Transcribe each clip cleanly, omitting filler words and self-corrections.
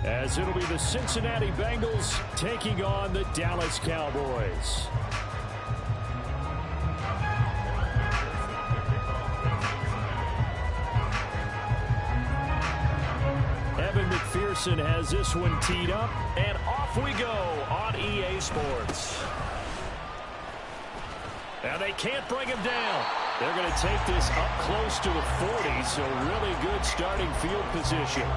As it'll be the Cincinnati Bengals taking on the Dallas Cowboys. McPherson has this one teed up, and off we go on EA Sports. Now they can't bring him down. They're going to take this up close to the 40, so really good starting field position.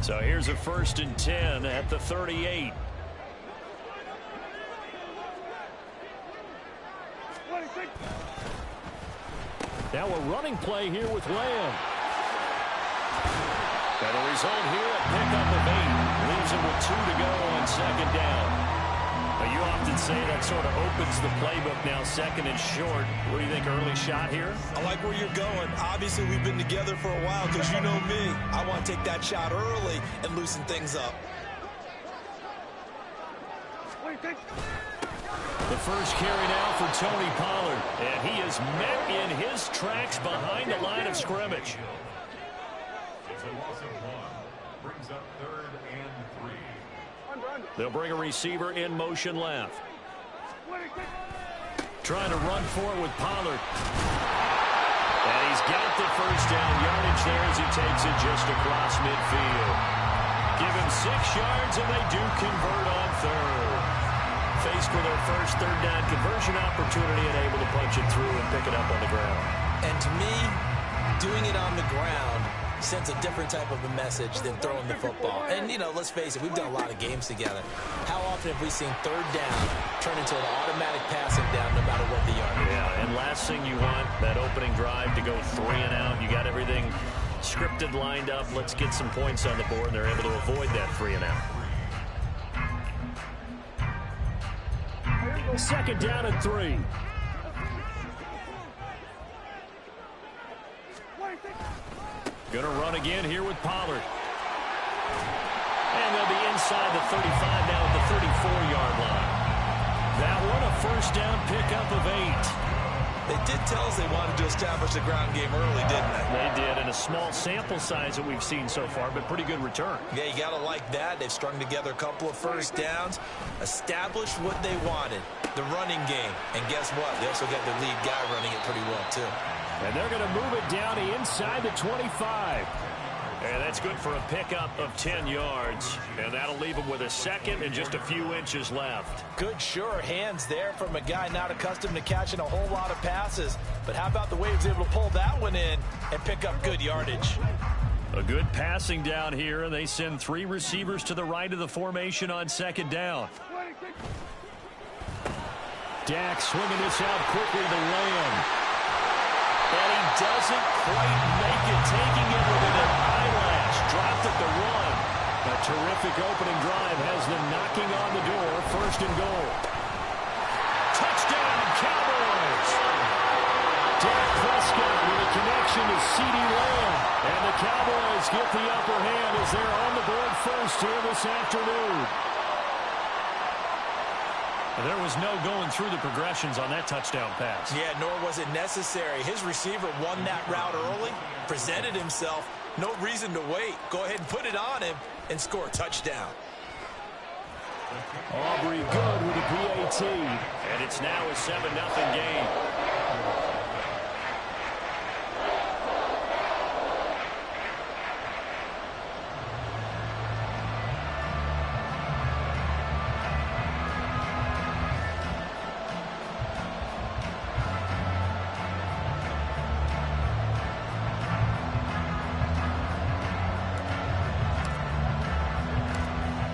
So here's a 1st and 10 at the 38. Now a running play here with Lamb. And the result here, a pickup of 8. Leaves him with 2 to go on 2nd down. Now you often say that sort of opens the playbook now, 2nd and short. What do you think, early shot here? I like where you're going. Obviously, we've been together for a while because you know me. I want to take that shot early and loosen things up. The first carry now for Tony Pollard. And he is met in his tracks behind the line of scrimmage. It's a loss of 1. Brings up 3rd and 3. They'll bring a receiver in motion left. Trying to run for it with Pollard. And he's got the first down yardage there as he takes it just across midfield. Give him 6 yards and they do convert on 3rd. Faced with their first 3rd down conversion opportunity and able to punch it through and pick it up on the ground. And to me, doing it on the ground sends a different type of a message than throwing the football. And, you know, let's face it, we've done a lot of games together. How often have we seen 3rd down turn into an automatic passing down no matter what the yardage? Yeah, and last thing you want, that opening drive to go 3 and out. You got everything scripted, lined up. Let's get some points on the board, and they're able to avoid that 3 and out. 2nd down and 3. Gonna run again here with Pollard. And they'll be inside the 35 now at the 34-yard line. That one a 1st down pickup of 8. They did tell us they wanted to establish the ground game early, didn't they? They did, in a small sample size that we've seen so far, but pretty good return. Yeah, you got to like that. They've strung together a couple of 1st downs, established what they wanted, the running game. And guess what? They also got their lead guy running it pretty well, too. And they're going to move it down inside the 25. And that's good for a pickup of 10 yards. And that'll leave him with a 2nd and just a few inches left. Good, sure hands there from a guy not accustomed to catching a whole lot of passes. But how about the way he was able to pull that one in and pick up good yardage? A good passing down here, and they send 3 receivers to the right of the formation on 2nd down. Dak swinging this out quickly to Lamb. And he doesn't quite make it, taking it within an eye terrific opening drive has them knocking on the door. First and goal. Touchdown, Cowboys! Dak Prescott with a connection to CeeDee Lamb. And the Cowboys get the upper hand as they're on the board first here this afternoon. There was no going through the progressions on that touchdown pass. Yeah, nor was it necessary. His receiver won that route early, presented himself. No reason to wait. Go ahead and put it on him and score a touchdown. Aubrey good with a PAT. And it's now a 7-0 game.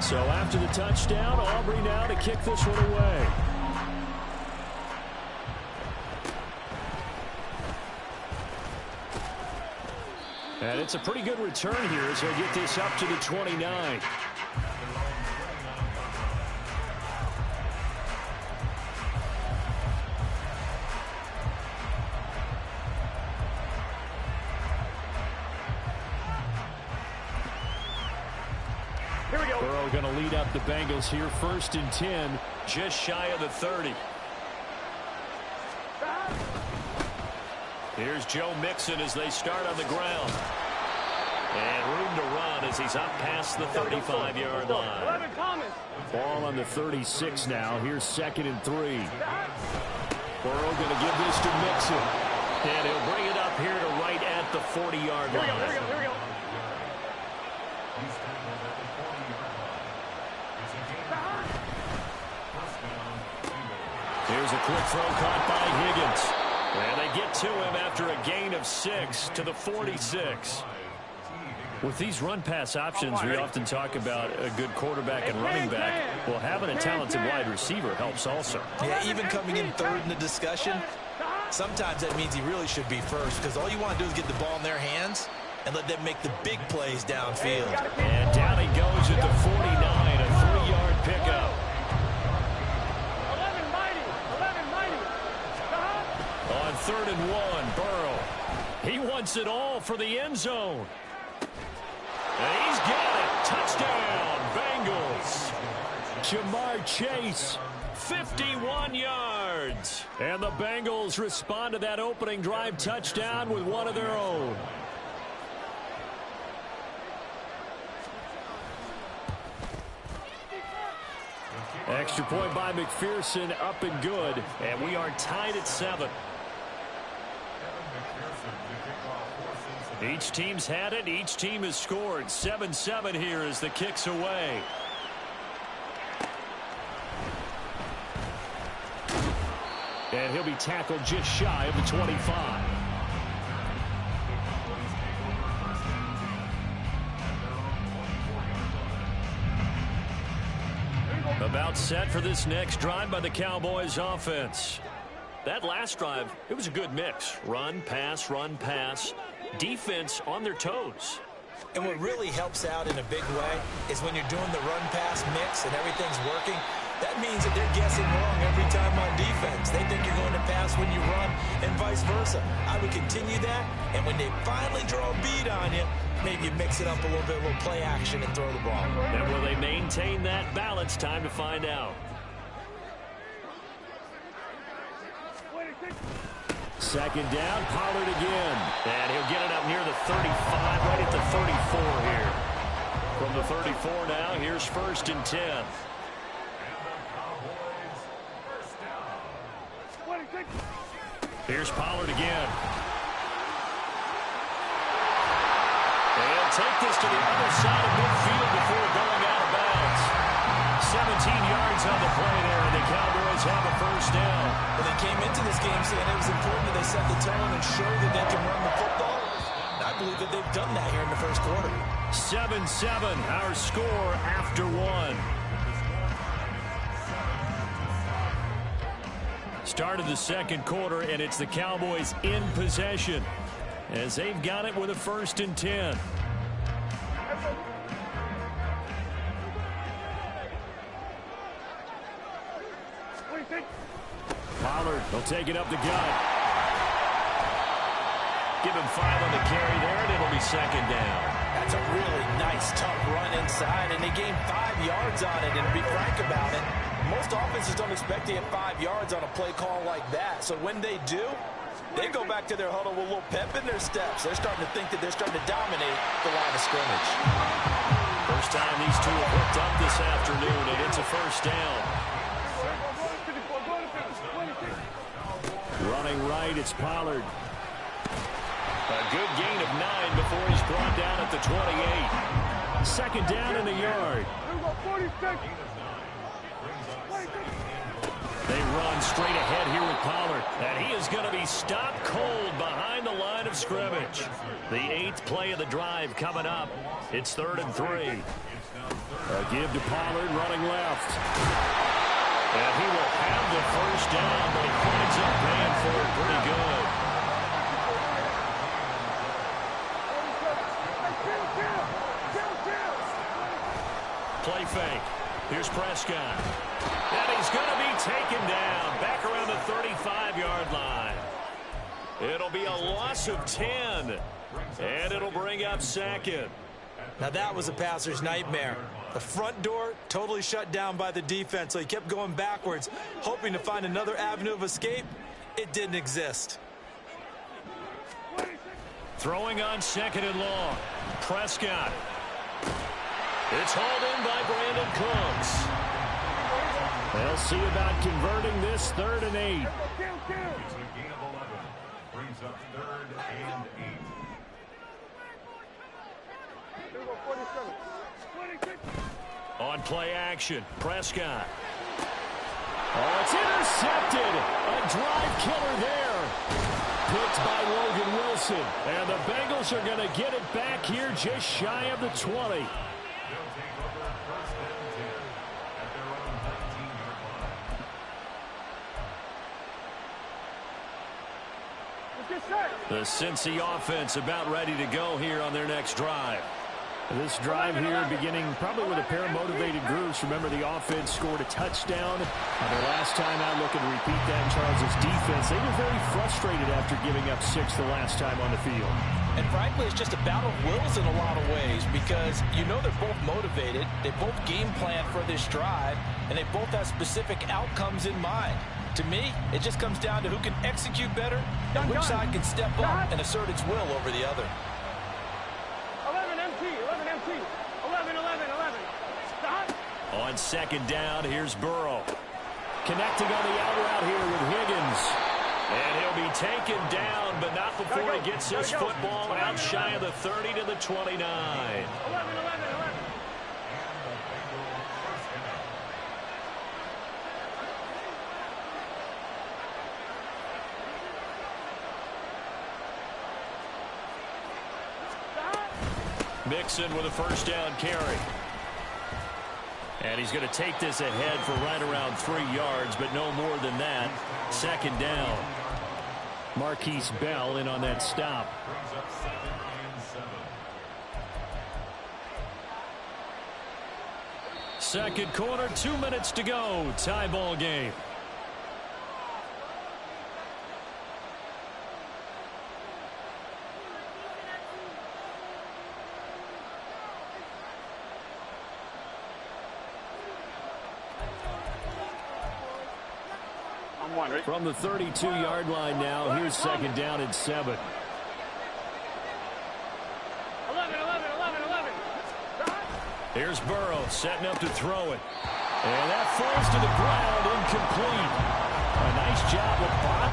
So after the touchdown, Aubrey now to kick this one away. And it's a pretty good return here as they get this up to the 29. Burrow going to lead up the Bengals here. First and 10, just shy of the 30. Here's Joe Mixon as they start on the ground. And room to run as he's up past the 35-yard line. Ball on the 36 now. Here's second and 3. Burrow going to give this to Mixon. And he'll bring it up here to right at the 40-yard line. Here we go. Here's a quick throw caught by Higgins. And they get to him after a gain of 6 to the 46. With these run-pass options, we often talk about a good quarterback and running back. Well, having a talented wide receiver helps also. Yeah, even coming in third in the discussion, sometimes that means he really should be first because all you want to do is get the ball in their hands and let them make the big plays downfield. And down he goes at the 49, a 3-yard pickup. On 3rd and 1, Burrow. He wants it all for the end zone. And he's got it. Touchdown, Bengals. Jamar Chase, 51 yards. And the Bengals respond to that opening drive touchdown with one of their own. Extra point by McPherson, up and good. And we are tied at 7. Each team's had it. Each team has scored. 7-7 here as the kick's away. And he'll be tackled just shy of the 25. About set for this next drive by the Cowboys offense. That last drive, it was a good mix. Run, pass, run, pass. Defense on their toes. And what really helps out in a big way is when you're doing the run-pass mix and everything's working, that means that they're guessing wrong every time on defense. They think you're going to pass when you run and vice versa. I would continue that, and when they finally draw a bead on you, maybe you mix it up a little bit, a little play action and throw the ball. And will they maintain that balance? Time to find out. Second down, Pollard again. And he'll get it up near the 35, right at the 34 here. From the 34 now, here's 1st and 10. Here's Pollard again. They'll take this to the other side of midfield before going out of bounds. 17 yards on the play there, and the Cowboys have a first down. Well, they came into this game saying it was important that they set the tone and show that they can run the football. And I believe that they've done that here in the first quarter. 7-7, our score after 1. Start of the second quarter, and it's the Cowboys in possession as they've got it with a 1st and 10. Pollard will take it up the gut. Give him 5 on the carry there, and it'll be second down. That's a really nice, tough run inside, and they gained 5 yards on it. And to be frank about it, most offenses don't expect to get 5 yards on a play call like that. So when they do, they go back to their huddle with a little pep in their steps. They're starting to think that they're starting to dominate the line of scrimmage. First time these two have hooked up this afternoon, and it's a first down. Running right, it's Pollard. A good gain of 9 before he's brought down at the 28. Second down in the yard. They run straight ahead here with Pollard. And he is going to be stopped cold behind the line of scrimmage. The 8th play of the drive coming up. It's 3rd and 3. A give to Pollard running left. And he will have the first down, but he winds up paying for it pretty good. Play fake. Here's Prescott. And he's going to be taken down back around the 35-yard line. It'll be a loss of 10. And it'll bring up second. Now that was a passer's nightmare. The front door totally shut down by the defense, so he kept going backwards, hoping to find another avenue of escape. It didn't exist. Throwing on 2nd and long. Prescott. It's hauled in by Brandon Cooks. They'll see about converting this 3rd and 8. It's a gain of 11. Brings up 3rd and 8. On play action, Prescott. Oh, it's intercepted. A drive killer there. Picked by Logan Wilson. And the Bengals are going to get it back here just shy of the 20. The Cincy offense about ready to go here on their next drive. This drive here beginning probably with a pair of motivated groups. Remember, the offense scored a touchdown. Their last time out looking to repeat that in Charles' defense. They were very frustrated after giving up 6 the last time on the field. And frankly, it's just a battle of wills in a lot of ways because you know they're both motivated. They both game plan for this drive, and they both have specific outcomes in mind. To me, it just comes down to who can execute better and which side can step up and assert its will over the other. 11 MT, 11 MT, 11, 11, 11. Stop. On 2nd down, here's Burrow. Connecting on the out route here with Higgins. And he'll be taken down, but not before he gets his football out shy of the 30 to the 29. 11, 11, 11. Mixon with a first down carry. And he's going to take this ahead for right around 3 yards, but no more than that. 2nd down. Marquise Bell in on that stop. Brings up 2nd and 7. Second quarter, 2 minutes to go. Tie ball game. From the 32-yard line now, here's 2nd down and 7. 11, 11, 11, 11. Here's Burrow setting up to throw it. And that falls to the ground, incomplete. A nice job of Bot.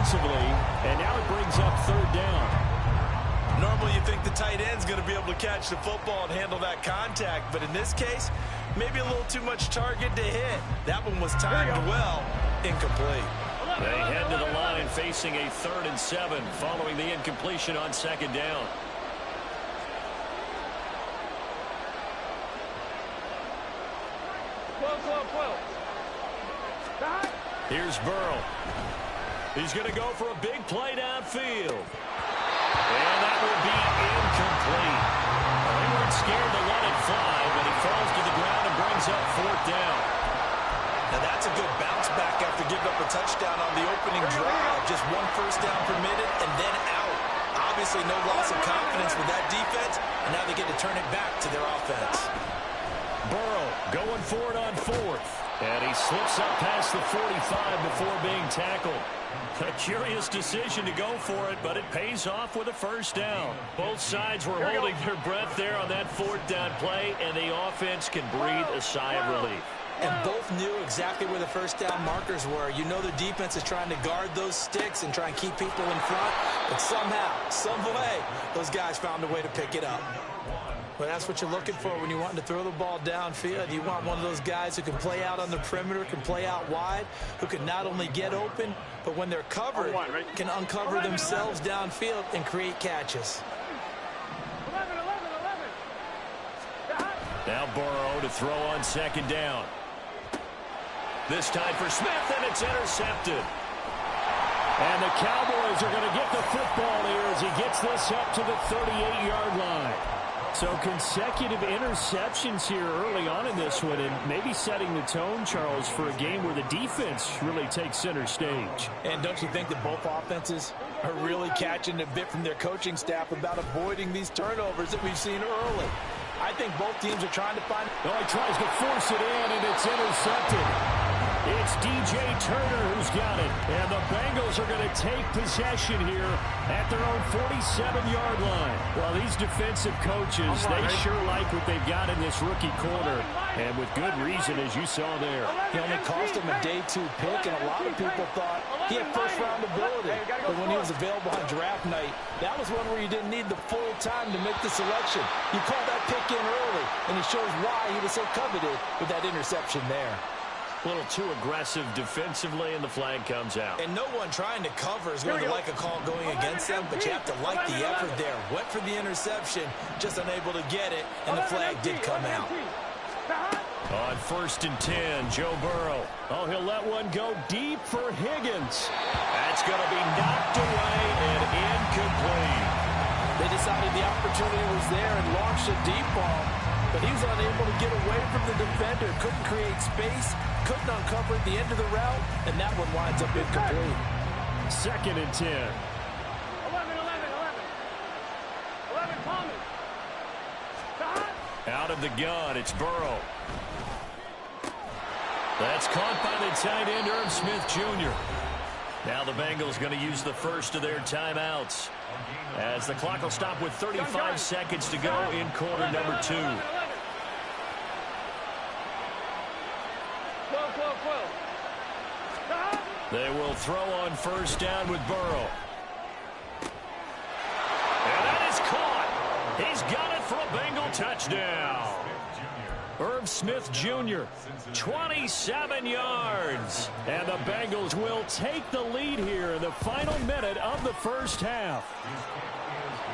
defensively, and now it brings up third down. Normally you think the tight end's going to be able to catch the football and handle that contact, but in this case, maybe a little too much target to hit. That one was timed well, incomplete. They head to the line facing a 3rd and 7 following the incompletion on 2nd down. Here's Burrow. He's going to go for a big play downfield. And that will be incomplete. They weren't scared to let it fly, but he falls to the ground and brings up 4th down. Now that's a good bounce back after giving up a touchdown on the opening drive. Just 1 first down permitted and then out. Obviously no loss of confidence with that defense, and now they get to turn it back to their offense. Burrow going for it on 4th. And he slips up past the 45 before being tackled. A curious decision to go for it, but it pays off with a first down. Both sides were holding their breath there on that 4th down play, and the offense can breathe a sigh of relief. And both knew exactly where the first down markers were. You know the defense is trying to guard those sticks and try and keep people in front, but somehow, some way, those guys found a way to pick it up. Well, that's what you're looking for when you want to throw the ball downfield. You want one of those guys who can play out on the perimeter, can play out wide, who can not only get open, but when they're covered, can uncover themselves downfield and create catches. Now Burrow to throw on 2nd down. This time for Smith, and it's intercepted. And the Cowboys are going to get the football here as he gets this up to the 38-yard line. So consecutive interceptions here early on in this one, and maybe setting the tone, Charles, for a game where the defense really takes center stage. And don't you think that both offenses are really catching a bit from their coaching staff about avoiding these turnovers that we've seen early? I think both teams are trying to find... Oh, he tries to force it in, and it's intercepted. It's DJ Turner who's got it. And the Bengals are going to take possession here at their own 47-yard line. Well, these defensive coaches, they sure like what they've got in this rookie corner. And with good reason, as you saw there. He only cost him a day 2 pick, and a lot of people thought he had first-round ability. But when he was available on draft night, that was one where you didn't need the full time to make the selection. You called that pick in early, and he shows why he was so coveted with that interception there. A little too aggressive defensively, and the flag comes out. And no one trying to cover is going to like a call going against them, but you have to like the effort there. Went for the interception, just unable to get it, and the flag did come out. On 1st and 10, Joe Burrow. Oh, he'll let one go deep for Higgins. That's going to be knocked away and incomplete. They decided the opportunity was there and launched a deep ball, but he was unable to get away from the defender. Couldn't create space, couldn't uncover at the end of the route, and that one winds up incomplete. 2nd and 10. 11, Palmer. Out of the gun, it's Burrow. That's caught by the tight end, Irv Smith Jr. Now the Bengals going to use the first of their timeouts, as the clock will stop with 35 seconds to go in quarter number 2. 12. They will throw on 1st down with Burrow. And that is caught. He's got it for a Bengal touchdown. Irv Smith Jr., 27 yards. And the Bengals will take the lead here in the final minute of the first half.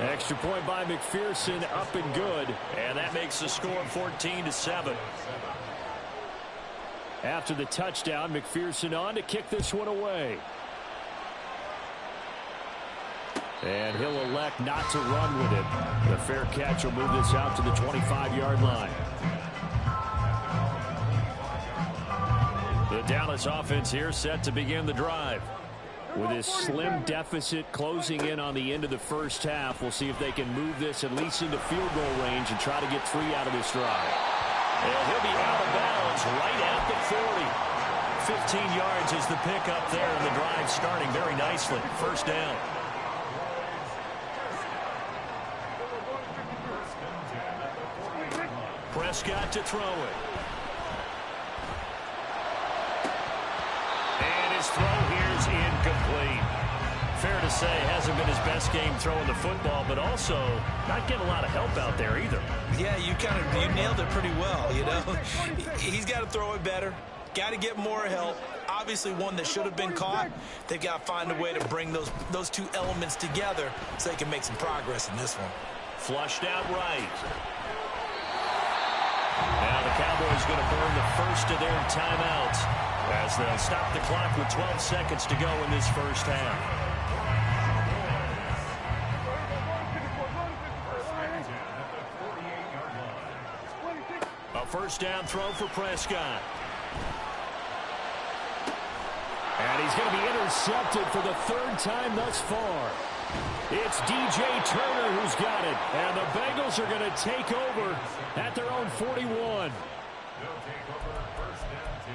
Extra point by McPherson, up and good. And that makes the score 14-7. After the touchdown, McPherson on to kick this one away. And he'll elect not to run with it. The fair catch will move this out to the 25-yard line. The Dallas offense here set to begin the drive. With this slim deficit closing in on the end of the first half, we'll see if they can move this at least into field goal range and try to get 3 out of this drive. And he'll be out of bounds right at the 40. 15 yards is the pickup there, and the drive starting very nicely. First down. Prescott to throw it. And his throw here's incomplete. Fair to say, hasn't been his best game throwing the football, but also not getting a lot of help out there either. Yeah, you nailed it pretty well, you know. He's got to throw it better. Got to get more help. Obviously one that should have been caught. They've got to find a way to bring those two elements together so they can make some progress in this one. Flushed out right. Now the Cowboys going to burn the first of their timeouts as they'll stop the clock with 12 seconds to go in this first half. A first down throw for Prescott. And he's going to be intercepted for the third time thus far. It's DJ Turner who's got it. And the Bengals are going to take over at their own 41. They'll take over first down 10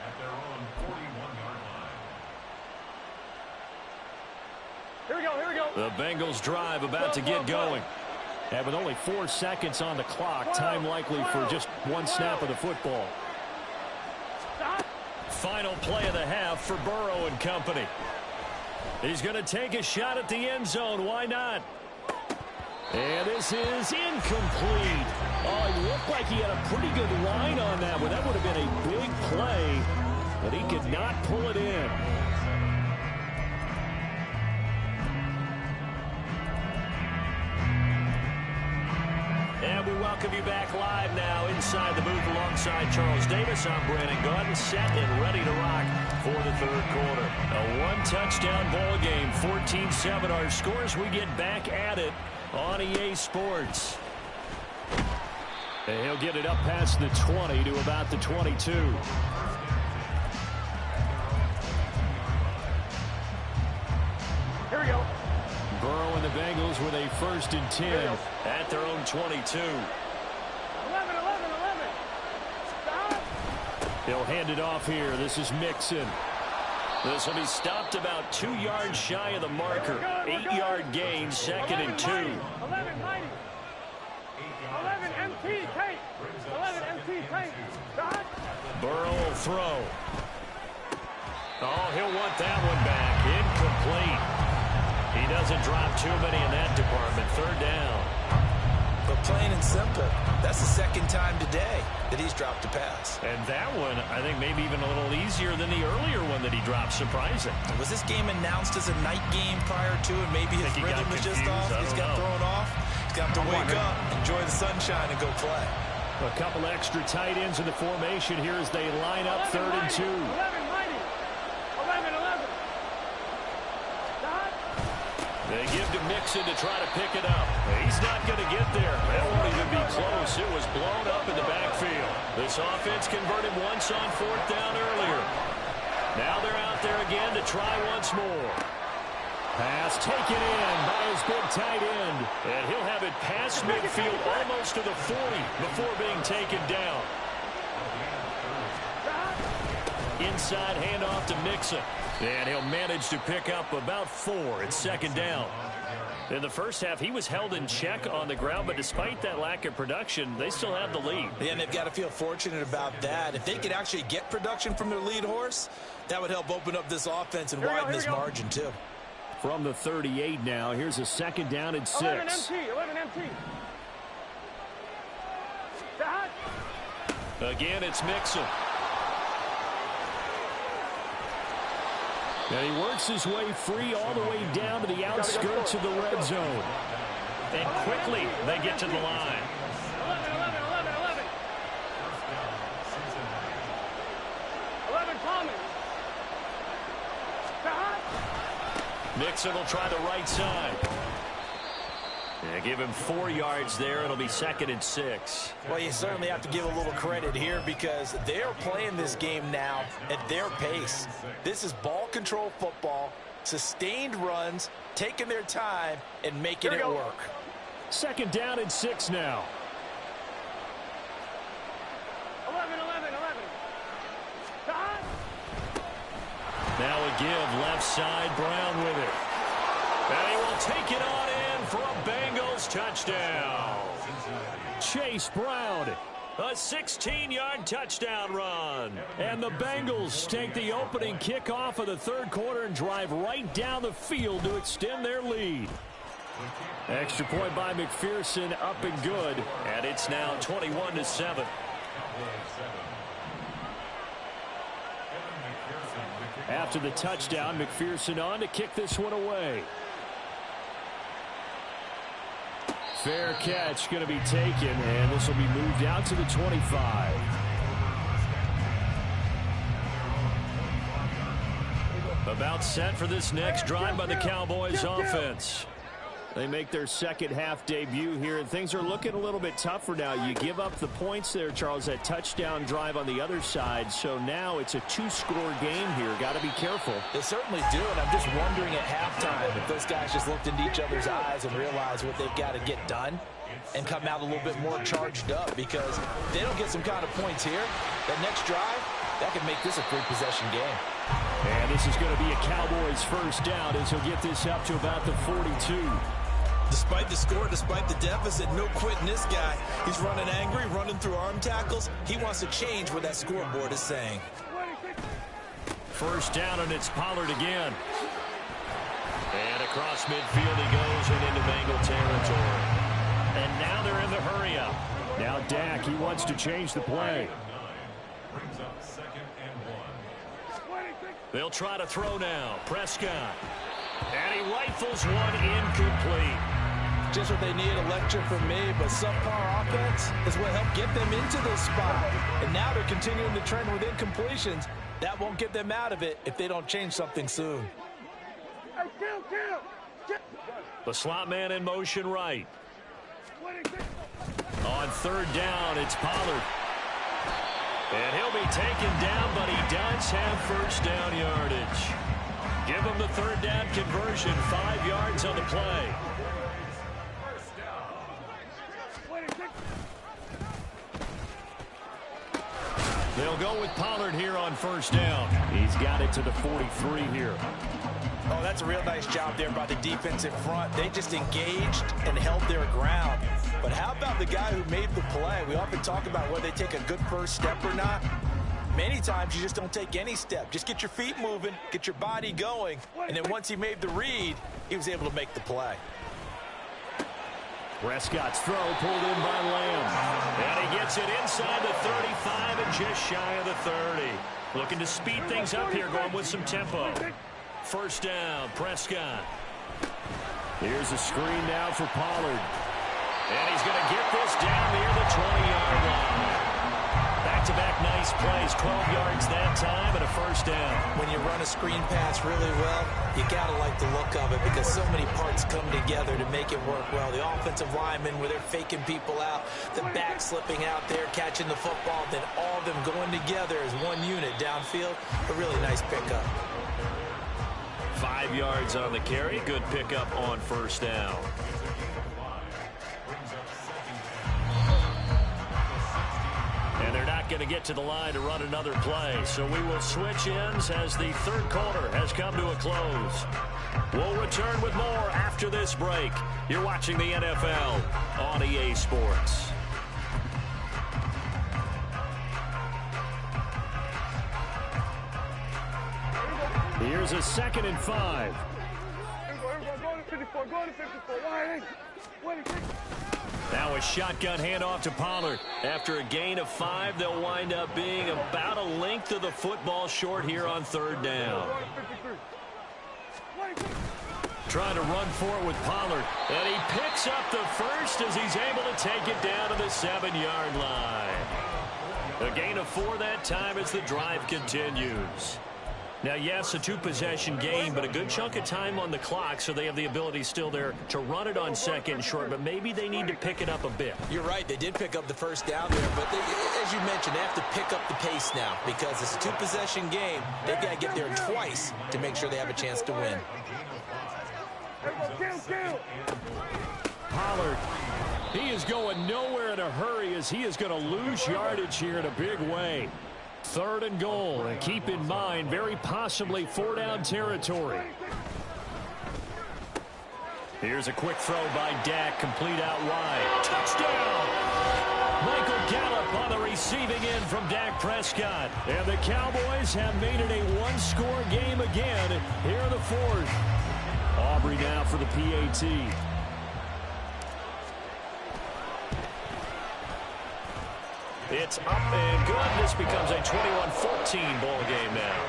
at their own 41-yard line. Here we go, here we go. The Bengals drive about to get going. And with only 4 seconds on the clock, time likely for just one snap of the football. Stop. Final play of the half for Burrow and company. He's going to take a shot at the end zone. Why not? And this is incomplete. Oh, it looked like he had a pretty good line on that one. That would have been a big play, but he could not pull it in. And we welcome you back live now inside the booth alongside Charles Davis. I'm Brandon Gaudin, set and ready to rock for the third quarter. A one-touchdown ball game, 14-7 our scores. We get back at it on EA Sports. And he'll get it up past the 20 to about the 22. Here we go. Burrow and the Bengals with a 1st and 10 at their own 22. 11, 11, 11. Stop. He'll hand it off here. This is Mixon. This will be stopped about 2 yards shy of the marker. 8-yard gain, 2nd and 2. 11, 90. 11, MT, take. 11, MT, take. Stop. Burrow will throw. Oh, he'll want that one back. Incomplete. He doesn't drop too many in that department. 3rd down. But plain and simple, that's the 2nd time today that he's dropped a pass. And that one, I think, maybe even a little easier than the earlier one that he dropped. Surprising. Was this game announced as a night game prior to it? Maybe his rhythm was just off. He's got thrown off. He's got to wake up, enjoy the sunshine, and go play. A couple extra tight ends in the formation here as they line up 3rd and 2. 11, 90. 11, 11. Stop. They give to Mixon to try to pick it up. He's not going to get there. That won't even be close. It was blown up in the backfield. This offense converted once on 4th down earlier. Now they're out there again to try once more. Pass taken in by his big tight end. And he'll have it past midfield almost to the 40 before being taken down. Inside handoff to Mixon. And he'll manage to pick up about 4. It's 2nd down. In the first half, he was held in check on the ground, but despite that lack of production, they still have the lead. Yeah, and they've got to feel fortunate about that. If they could actually get production from their lead horse, that would help open up this offense and widen this margin, too. From the 38 now, here's a 2nd down and 6. 11 MT, 11 MT. Stop. Again, it's Mixon. And he works his way free all the way down to the outskirts of the red zone. And quickly, they get to the line. 11, 11, 11, 11. 11, Thomas. Stop. Mixon will try the right side. Yeah, give him 4 yards there. It'll be 2nd and 6. Well, you certainly have to give a little credit here because they're playing this game now at their pace. This is ball control football, sustained runs, taking their time, and making it work. 2nd down and 6 now. 11, 11, 11. Stop. Now a give left side, Brown with it. And he will take it on in for a Bengals touchdown. Chase Brown A 16-yard touchdown run. And the Bengals take the opening kickoff of the third quarter and drive right down the field to extend their lead. Extra point by McPherson, up and good. And it's now 21-7. After the touchdown, McPherson on to kick this one away. Fair catch going to be taken, and this will be moved out to the 25. About set for this next drive by the Cowboys offense. They make their second half debut here, and things are looking a little bit tougher now. You give up the points there, Charles, that touchdown drive on the other side. So now it's a two-score game here. Got to be careful. They certainly do, and I'm just wondering at halftime if those guys just looked into each other's eyes and realized what they've got to get done and come out a little bit more charged up, because if they don't get some kind of points here, that next drive, that could make this a three-possession game. And this is going to be a Cowboys first down as he'll get this up to about the 42. Despite the score, despite the deficit, no quitting this guy. He's running angry, running through arm tackles. He wants to change what that scoreboard is saying. First down, and it's Pollard again. And across midfield he goes and into Bengal territory. And now they're in the hurry-up. Now Dak, he wants to change the play. They'll try to throw now. Prescott. And he rifles one incomplete. Just what they need, a lecture from me, but subpar offense is what helped get them into this spot. And now they're continuing the trend with incompletions. That won't get them out of it if they don't change something soon. The slot man in motion right. On third down, it's Pollard. And he'll be taken down, but he does have first down yardage. Give him the third down conversion, 5 yards on the play. They'll go with Pollard here on first down. He's got it to the 43 here. Oh, that's a real nice job there by the defensive front. They just engaged and held their ground. But how about the guy who made the play? We often talk about whether they take a good first step or not. Many times you just don't take any step. Just get your feet moving, get your body going, and then once he made the read, he was able to make the play. Prescott's throw pulled in by Lamb. And he gets it inside the 35 and just shy of the 30. Looking to speed things up here, going with some tempo. First down, Prescott. Here's a screen now for Pollard. And he's going to get this down near the 20-yard line. Back-to-back nice plays, 12 yards that time and a first down. When you run a screen pass really well, you got to like the look of it because so many parts come together to make it work well. The offensive linemen, where they're faking people out, the back slipping out there, catching the football, then all of them going together as one unit downfield. A really nice pickup. 5 yards on the carry. Good pickup on first down. And they're not going to get to the line to run another play. So we will switch ends as the third quarter has come to a close. We'll return with more after this break. You're watching the NFL on EA Sports. Here's a 2nd and 5. Now a shotgun handoff to Pollard. After a gain of 5, they'll wind up being about a length of the football short here on third down. Trying to run for it with Pollard. And he picks up the first as he's able to take it down to the 7-yard line. A gain of 4 that time as the drive continues. Now, yes, a two-possession game, but a good chunk of time on the clock, so they have the ability still there to run it on second and short, but maybe they need to pick it up a bit. You're right. They did pick up the first down there, but they, as you mentioned, they have to pick up the pace now because it's a two-possession game. They've got to get there twice to make sure they have a chance to win. Pollard, he is going nowhere in a hurry as he is going to lose yardage here in a big way. 3rd and goal, and keep in mind, very possibly 4-down territory. Here's a quick throw by Dak, complete out wide. Touchdown! Michael Gallup on the receiving end from Dak Prescott. And the Cowboys have made it a one-score game again here in the fourth. Aubrey now for the PAT. It's up and good. This becomes a 21-14 ball game now.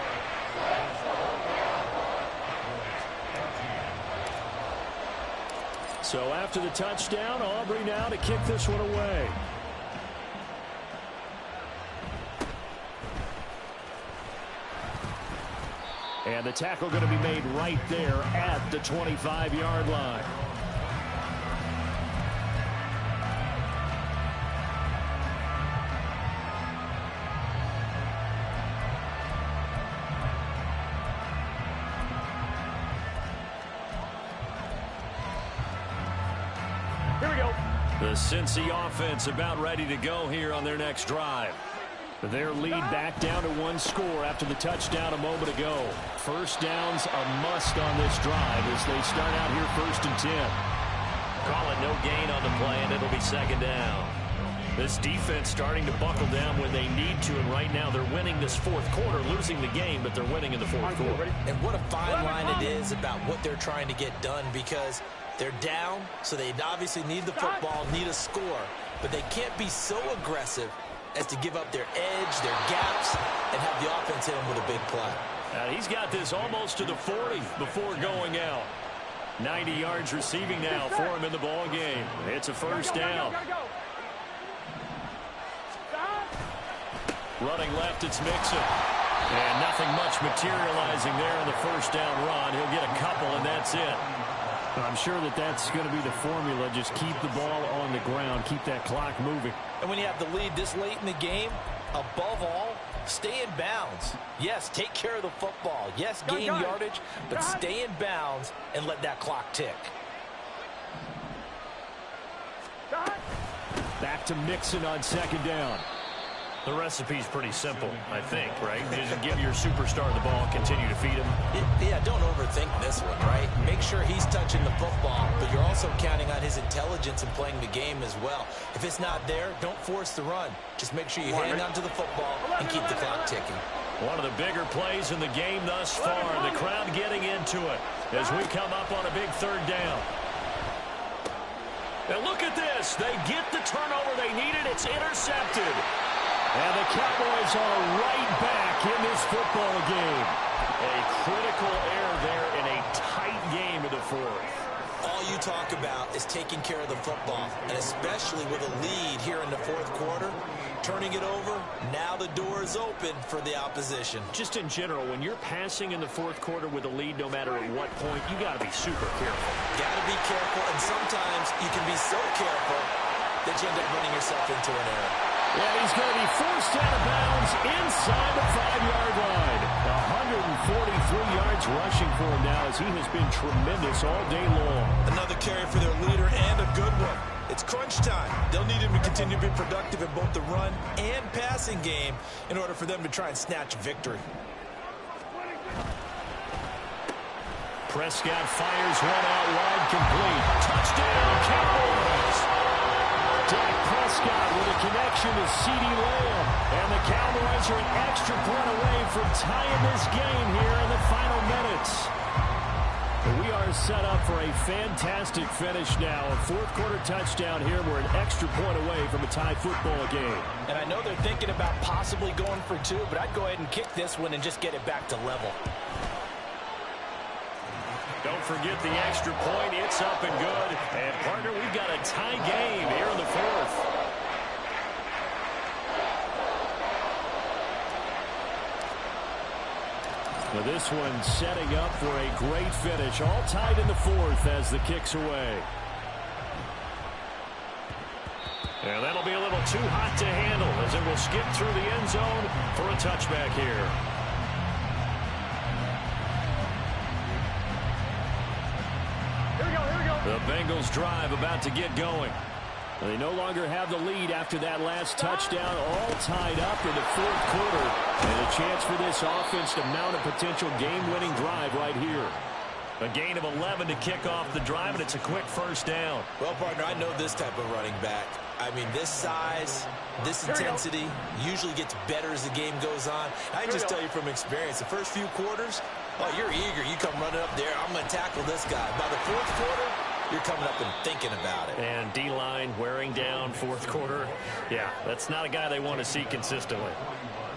So after the touchdown, Aubrey now to kick this one away. And the tackle going to be made right there at the 25-yard line. Here we go. The Cincy offense about ready to go here on their next drive. Their lead back down to one score after the touchdown a moment ago. First down's a must on this drive as they start out here 1st and 10. Call it no gain on the play, and it'll be 2nd down. This defense starting to buckle down when they need to, and right now they're winning this fourth quarter, losing the game, but they're winning in the fourth quarter. And what a fine line it is about what they're trying to get done, because they're down, so they obviously need the football, need a score, but they can't be so aggressive as to give up their edge, their gaps, and have the offense hit them with a big play. He's got this almost to the 40 before going out. 90 yards receiving now for him in the ball game. It's a first down. Running left, it's Mixon. And nothing much materializing there on the first down run. He'll get a couple, and that's it. I'm sure that that's going to be the formula. Just keep the ball on the ground. Keep that clock moving. And when you have the lead this late in the game, above all, stay in bounds. Yes, take care of the football. Yes, gain yardage, but stay in bounds and let that clock tick. Back to Mixon on 2nd down. The recipe's pretty simple, I think, right? Just give your superstar the ball, continue to feed him. Yeah, don't overthink this one, right? Make sure he's touching the football, but you're also counting on his intelligence in playing the game as well. If it's not there, don't force the run. Just make sure you hang on to the football and keep the clock ticking. One of the bigger plays in the game thus far. The crowd getting into it as we come up on a big 3rd down. And look at this. They get the turnover they needed. It's intercepted. And the Cowboys are right back in this football game. A critical error there in a tight game in the fourth. All you talk about is taking care of the football, and especially with a lead here in the fourth quarter, turning it over, now the door is open for the opposition. Just in general, when you're passing in the fourth quarter with a lead, no matter at what point, you got to be super careful. Got to be careful, and sometimes you can be so careful that you end up running yourself into an error. And he's going to be forced out of bounds inside the 5-yard line. 143 yards rushing for him now as he has been tremendous all day long. Another carry for their leader and a good one. It's crunch time. They'll need him to continue to be productive in both the run and passing game in order for them to try and snatch victory. Prescott fires one out wide, complete. Touchdown, Cowboys! Dak Prescott with a connection to CeeDee Lamb. And the Cowboys are an extra point away from tying this game here in the final minutes. We are set up for a fantastic finish now. A fourth-quarter touchdown here. We're an extra point away from a tie football game. And I know they're thinking about possibly going for 2, but I'd go ahead and kick this one and just get it back to level. Don't forget the extra point. It's up and good. And, partner, we've got a tie game here in the fourth. Well, this one setting up for a great finish. All tied in the fourth as the kick's away. And that'll be a little too hot to handle as it will skip through the end zone for a touchback here. The Bengals drive about to get going. They no longer have the lead after that last touchdown, all tied up in the fourth quarter. And a chance for this offense to mount a potential game-winning drive right here. A gain of 11 to kick off the drive, and it's a quick first down. Well, partner, I know this type of running back. I mean, this size, this intensity usually gets better as the game goes on. I can just tell you from experience, the first few quarters, oh, you're eager. You come running up there, I'm going to tackle this guy. By the fourth quarter, you're coming up and thinking about it. And D-line wearing down fourth quarter. Yeah, that's not a guy they want to see consistently.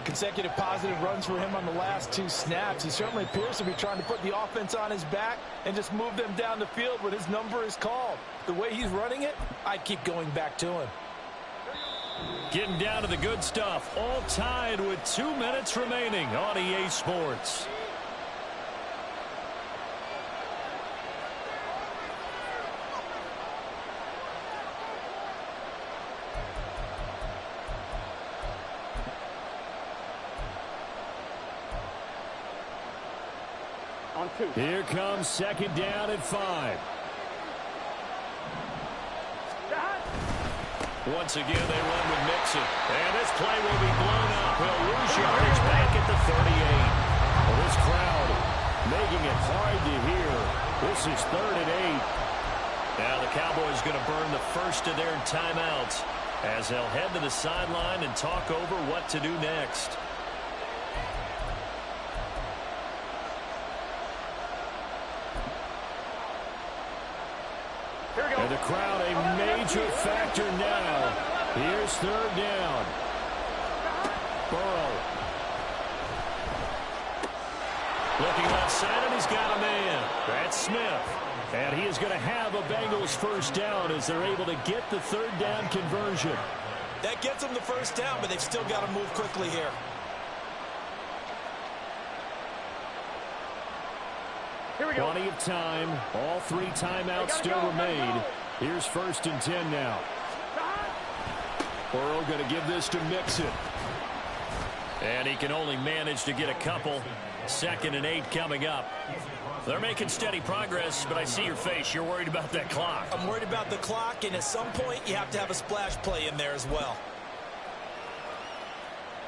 Consecutive positive runs for him on the last 2 snaps. He certainly appears to be trying to put the offense on his back and just move them down the field when his number is called. The way he's running it, I'd keep going back to him. Getting down to the good stuff. All tied with 2 minutes remaining on EA Sports. On 2. Here comes second down at 5. Once again, they run with Mixon. And this play will be blown up. He'll lose yardage back at the 38. Well, this crowd making it hard to hear. This is 3rd and 8. Now the Cowboys going to burn the first of their timeouts as they'll head to the sideline and talk over what to do next. And the crowd a major factor now. Here's 3rd down. Burrow. Looking left side, and he's got a man. That's Smith. And he is going to have a Bengals first down as they're able to get the 3rd down conversion. That gets them the first down, but they've still got to move quickly here. Plenty of time. All 3 timeouts still remain. Here's 1st and 10 now. Burrow going to give this to Mixon. And he can only manage to get a couple. 2nd and 8 coming up. They're making steady progress, but I see your face. You're worried about that clock. I'm worried about the clock, and at some point, you have to have a splash play in there as well.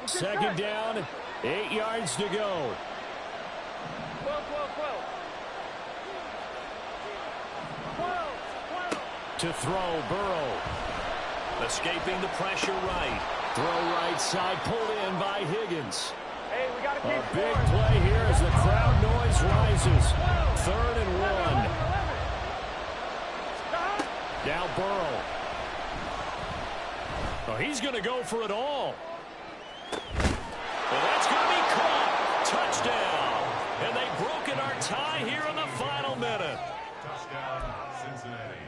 2nd down, 8 yards to go. 12. To throw, Burrow. Escaping the pressure right. Throw right side, pulled in by Higgins. Hey, we got to keep A big scoring. play here as the crowd noise rises. 3rd and 1. Now Burrow. Oh, he's going to go for it all. Well, that's going to be caught. Touchdown. And they've broken our tie here in the final minute. Touchdown, Cincinnati.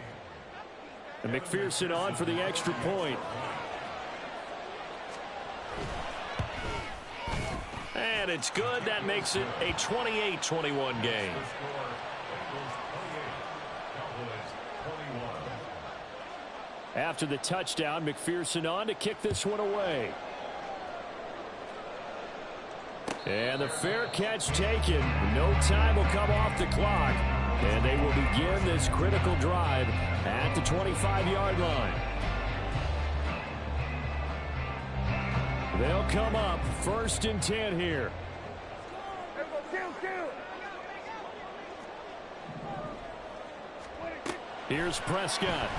And McPherson on for the extra point. And it's good. That makes it a 28-21 game. After the touchdown, McPherson on to kick this one away. And the fair catch taken. No time will come off the clock. And they will begin this critical drive at the 25-yard line. They'll come up 1st and 10 here. Here's Prescott.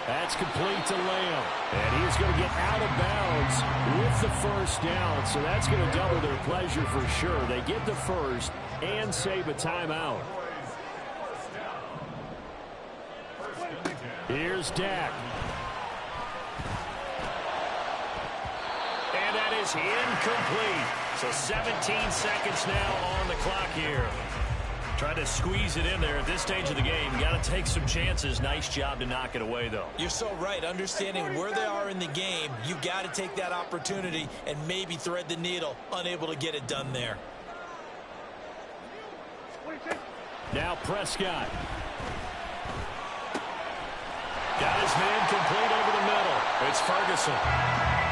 That's complete to Lamb. And he's going to get out of bounds with the first down. So that's going to double their pleasure for sure. They get the first and save a timeout. Here's Dak. And that is incomplete. So 17 seconds now on the clock here. Trying to squeeze it in there at this stage of the game. Got to take some chances. Nice job to knock it away, though. You're so right. Understanding where they are in the game, you got to take that opportunity and maybe thread the needle. Unable to get it done there. Now Prescott. Got his man complete over the middle. It's Ferguson.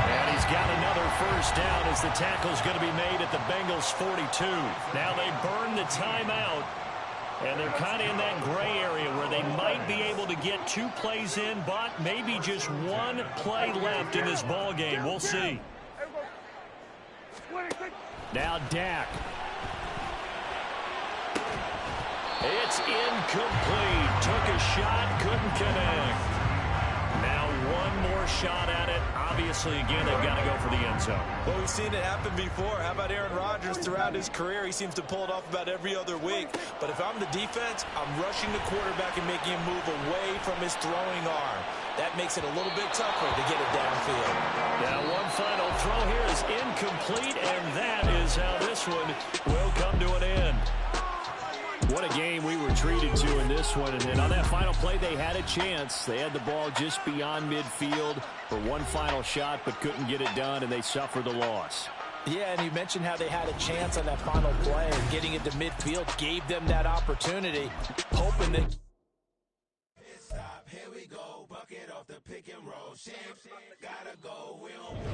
And he's got another first down as the tackle's going to be made at the Bengals 42. Now they burn the timeout, and they're kind of in that gray area where they might be able to get 2 plays in, but maybe just 1 play left in this ball game. We'll see. Now Dak. It's incomplete. Took a shot, couldn't connect. Now one more shot at it. Obviously, again, they've got to go for the end zone. Well, we've seen it happen before. How about Aaron Rodgers throughout his career? He seems to pull it off about every other week. But if I'm the defense, I'm rushing the quarterback and making him move away from his throwing arm. That makes it a little bit tougher to get it downfield. Now one final throw here is incomplete, and that is how this one will come to an end. What a game we were treated to in this one. And on that final play, they had a chance. They had the ball just beyond midfield for one final shot, but couldn't get it done, and they suffered the loss. Yeah, and you mentioned how they had a chance on that final play, and getting it to midfield gave them that opportunity, hoping that... Here we go, bucket off the pick and roll. Gotta go, we don't...